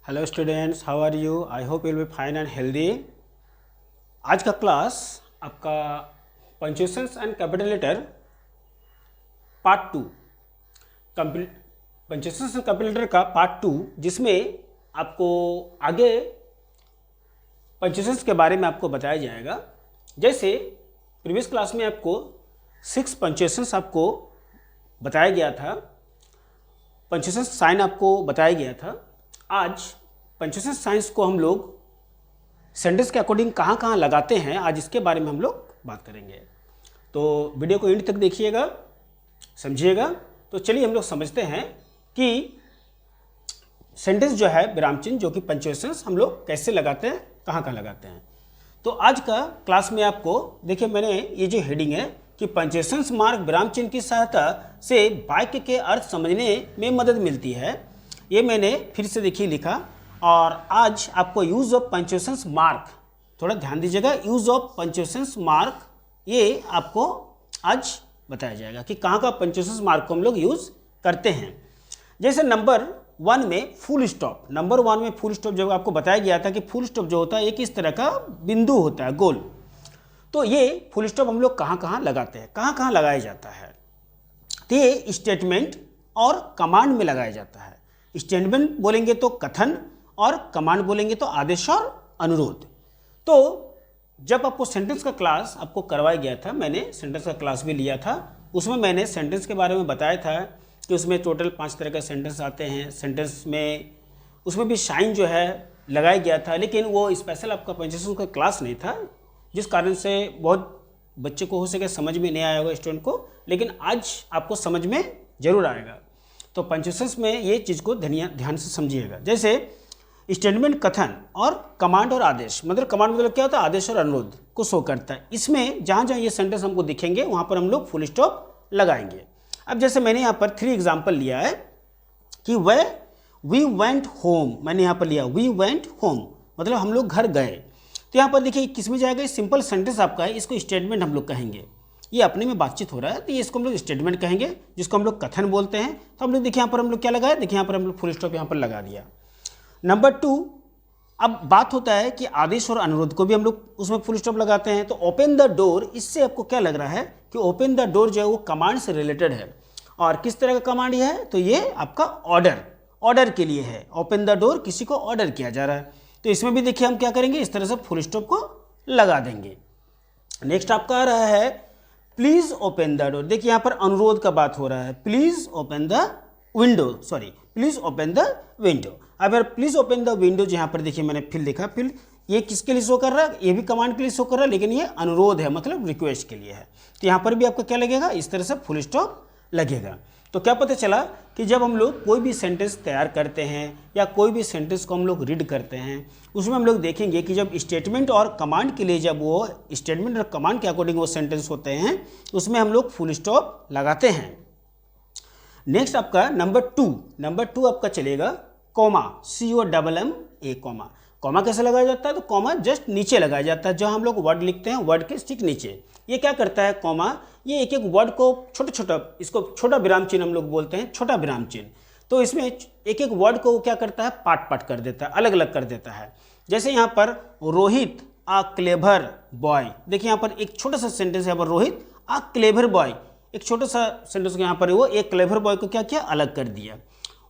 Hello students, how are you? I hope you will be fine and healthy. आज का class आपका punctuations and capital letter part 2, punctuations and capital letter का part 2, जिसमें आपको आगे punctuations के बारे में आपको बताया जाएगा। जैसे प्रीवियस क्लास में आपको 6 पंक्चुएशंस आपको बताया गया था, पंक्चुएशंस साइन आपको बताया गया था। आज पंक्चुएशन साइंस को हम लोग सेंटेंस के अकॉर्डिंग कहाँ कहाँ लगाते हैं, आज इसके बारे में हम लोग बात करेंगे। तो वीडियो को एंड तक देखिएगा, समझिएगा। तो चलिए हम लोग समझते हैं कि सेंटेंस जो है विराम चिन्ह, जो कि पंक्चुएशंस हम लोग कैसे लगाते हैं, कहाँ कहाँ लगाते हैं। तो आज का क्लास में आपको देखिए, मैंने ये जो हेडिंग है कि पंक्चुएशंस मार्क विराम चिन्ह की सहायता से वाक्य के अर्थ समझने में मदद मिलती है, ये मैंने फिर से देखिए लिखा। और आज आपको यूज ऑफ पंक्चुएशंस मार्क, थोड़ा ध्यान दीजिएगा, यूज ऑफ पंक्चुएशंस मार्क ये आपको आज बताया जाएगा कि कहाँ का पंक्चुएशंस मार्क को हम लोग यूज करते हैं। जैसे नंबर 1 में फुल स्टॉप, नंबर 1 में फुल स्टॉप जब आपको बताया गया था कि फुल स्टॉप जो होता है एक इस तरह का बिंदु होता है, गोल। तो ये फुल स्टॉप हम लोग कहाँ कहाँ लगाते हैं, कहाँ कहाँ लगाया जाता है? तो ये स्टेटमेंट और कमांड में लगाया जाता है। स्टेटमेंट बोलेंगे तो कथन, और कमांड बोलेंगे तो आदेश और अनुरोध। तो जब आपको सेंटेंस का क्लास आपको करवाया गया था, मैंने सेंटेंस का क्लास भी लिया था, उसमें मैंने सेंटेंस के बारे में बताया था कि उसमें टोटल 5 तरह के सेंटेंस आते हैं। सेंटेंस में उसमें भी साइन जो है लगाया गया था, लेकिन वो स्पेशल आपका पंक्चुएशन का क्लास नहीं था, जिस कारण से बहुत बच्चे को हो सके समझ में नहीं आया होगा स्टूडेंट को, लेकिन आज आपको समझ में जरूर आएगा। तो पंक्चुएशंस में ये चीज़ को ध्यान से समझिएगा। जैसे स्टेटमेंट कथन और कमांड और आदेश, मतलब कमांड मतलब क्या होता है? आदेश और अनुरोध को शो करता है। इसमें जहाँ जहाँ ये सेंटेंस हमको दिखेंगे वहाँ पर हम लोग फुल स्टॉप लगाएंगे। अब जैसे मैंने यहाँ पर 3 एग्जाम्पल लिया है कि वी वेंट होम, मैंने यहाँ पर लिया वी वेंट होम, मतलब हम लोग घर गए। तो यहाँ पर देखिए किस में जाएगा, सिंपल सेंटेंस आपका है, इसको स्टेटमेंट हम लोग कहेंगे। ये अपने में बातचीत हो रहा है तो ये इसको हम लोग स्टेटमेंट कहेंगे, जिसको हम लोग कथन बोलते हैं। तो हम लोग देखिए यहाँ पर हम लोग क्या लगाए, देखिए यहाँ पर हम लोग फुल स्टॉप यहाँ पर लगा दिया। नंबर 2, अब बात होता है कि आदेश और अनुरोध को भी हम लोग उसमें फुल स्टॉप लगाते हैं। तो ओपन द डोर, इससे आपको क्या लग रहा है कि ओपन द डोर जो है वो कमांड से रिलेटेड है। और किस तरह का कमांड है? तो ये आपका ऑर्डर के लिए है। ओपन द डोर, किसी को ऑर्डर किया जा रहा है। तो इसमें भी देखिए हम क्या करेंगे, इस तरह से फुल स्टॉप को लगा देंगे। नेक्स्ट आपका आ रहा है प्लीज ओपन द डोर। देखिए यहाँ पर अनुरोध का बात हो रहा है, please open the window, sorry please open the window. अब यार प्लीज ओपन द विंडो यहाँ पर देखिए मैंने फिर लिखा, फिर ये किसके लिए शो कर रहा है? ये भी कमांड के लिए शो कर रहा है, लेकिन ये अनुरोध है, मतलब रिक्वेस्ट के लिए है। तो यहाँ पर भी आपका क्या लगेगा, इस तरह से फुल स्टॉप लगेगा। तो क्या पता चला कि जब हम लोग कोई भी सेंटेंस तैयार करते हैं या कोई भी सेंटेंस को हम लोग रीड करते हैं, उसमें हम लोग देखेंगे कि जब स्टेटमेंट और कमांड के लिए, जब वो स्टेटमेंट और कमांड के अकॉर्डिंग वो सेंटेंस होते हैं, उसमें हम लोग फुल स्टॉप लगाते हैं। नेक्स्ट आपका नंबर 2 आपका चलेगा कॉमा, COMMA, कॉमा। कॉमा कैसे लगाया जाता है? तो कॉमा जस्ट नीचे लगाया जाता है, जहाँ हम लोग वर्ड लिखते हैं वर्ड के ठीक नीचे। ये क्या करता है कॉमा, ये एक एक वर्ड को छोटा, इसको छोटा विराम चिन्ह हम लोग बोलते हैं, छोटा विराम चिन्ह। तो इसमें एक एक वर्ड को क्या करता है, पार्ट कर देता है, अलग अलग कर देता है। जैसे यहाँ पर रोहित आ क्लेवर बॉय, देखिए यहाँ पर एक छोटा सा सेंटेंस है, यहाँ पर रोहित आ क्लेवर बॉय, एक छोटा सा सेंटेंस यहाँ पर वो एक क्लेवर बॉय को क्या किया, अलग कर दिया।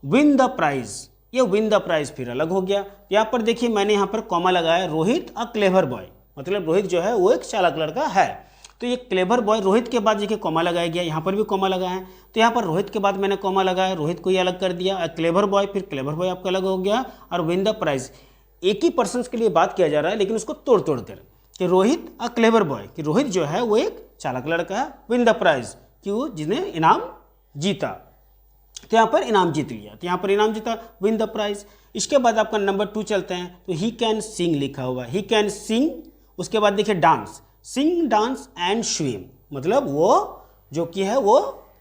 विन द प्राइज, ये विन द प्राइज फिर अलग हो गया। यहाँ पर देखिए मैंने यहाँ पर कॉमा लगाया, रोहित अ क्लेवर बॉय, मतलब रोहित जो है वो एक चालाक लड़का है। तो ये क्लेवर बॉय, रोहित के बाद देखिए कॉमा लगाया गया, यहाँ पर भी कॉमा लगा है। तो यहाँ पर रोहित के बाद मैंने कॉमा लगाया, रोहित को ये अलग कर दिया, क्लेवर बॉय, फिर क्लेवर बॉय आपका अलग हो गया। और विन द प्राइज, एक ही पर्सन के लिए बात किया जा रहा है, लेकिन उसको तोड़ कर कि रोहित अ क्लेवर बॉय, कि रोहित जो है वो एक चालाक लड़का है। विन द प्राइज, कि वो जिसने इनाम जीता, तो यहाँ पर इनाम जीत लिया, तो यहाँ पर इनाम जीता, विन द प्राइज। इसके बाद आपका नंबर 2 चलते हैं, तो ही कैन सिंग लिखा हुआ है, ही कैन सिंग। उसके बाद देखिए dance, sing dance and swim, मतलब वो जो कि है वो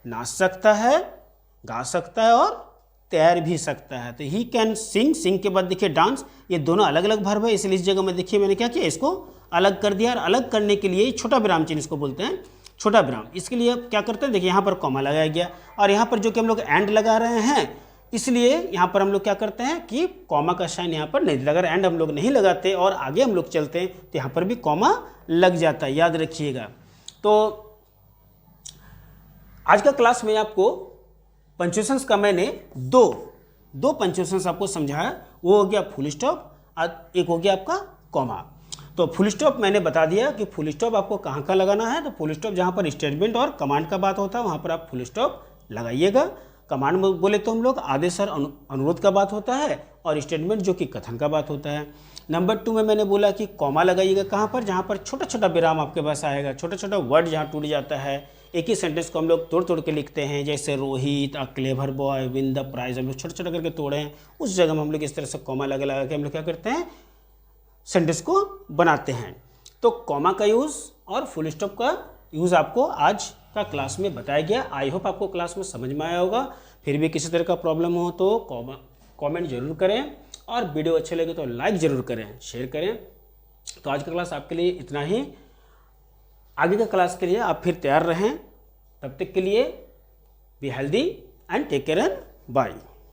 नाच सकता है, गा सकता है और तैर भी सकता है। तो ही कैन सिंग, सिंग के बाद देखिए डांस, ये दोनों अलग अलग वर्ब है, इसलिए इस जगह में देखिए मैंने क्या किया, इसको अलग कर दिया। और अलग करने के लिए छोटा विराम चिन्ह इसको बोलते हैं, छोटा विराम। इसके लिए क्या करते हैं, देखिए यहाँ पर कॉमा लगाया गया, और यहाँ पर जो कि हम लोग एंड लगा रहे हैं, इसलिए यहाँ पर हम लोग क्या करते हैं कि कॉमा का साइन यहाँ पर नहीं, अगर एंड हम लोग नहीं लगाते और आगे हम लोग चलते हैं तो यहाँ पर भी कॉमा लग जाता है, याद रखिएगा। तो आज का क्लास में आपको पंक्चुएशंस का मैंने दो पंक्चुएशंस आपको समझाया। वो हो गया फुल स्टॉप और एक हो गया आपका कॉमा। तो फुल स्टॉप मैंने बता दिया कि फुल स्टॉप आपको कहाँ का लगाना है। तो फुल स्टॉप जहाँ पर स्टेटमेंट और कमांड का बात होता है वहाँ पर आप फुल स्टॉप लगाइएगा। कमांड में बोले तो हम लोग आदेश और अनुरोध का बात होता है, और स्टेटमेंट जो कि कथन का बात होता है। नंबर 2 में मैंने बोला कि कॉमा लगाइएगा कहाँ पर, जहाँ पर छोटा छोटा विराम आपके पास आएगा, छोटा छोटा वर्ड जहाँ टूट जाता है। एक ही सेंटेंस को हम लोग तोड़ तोड़ के लिखते हैं, जैसे Rohit a clever boy win the prize, हम लोग छोटा छोटा करके तोड़े हैं, उस जगह में हम लोग इस तरह से कॉमा लगा के हम लोग क्या करते हैं, सेंटेंस को बनाते हैं। तो कॉमा का यूज़ और फुल स्टॉप का यूज़ आपको आज का क्लास में बताया गया। आई होप आपको क्लास में समझ में आया होगा। फिर भी किसी तरह का प्रॉब्लम हो तो कमेंट जरूर करें, और वीडियो अच्छे लगे तो लाइक ज़रूर करें, शेयर करें। तो आज का क्लास आपके लिए इतना ही। आगे का क्लास के लिए आप फिर तैयार रहें। तब तक के लिए be healthy and take care and bye.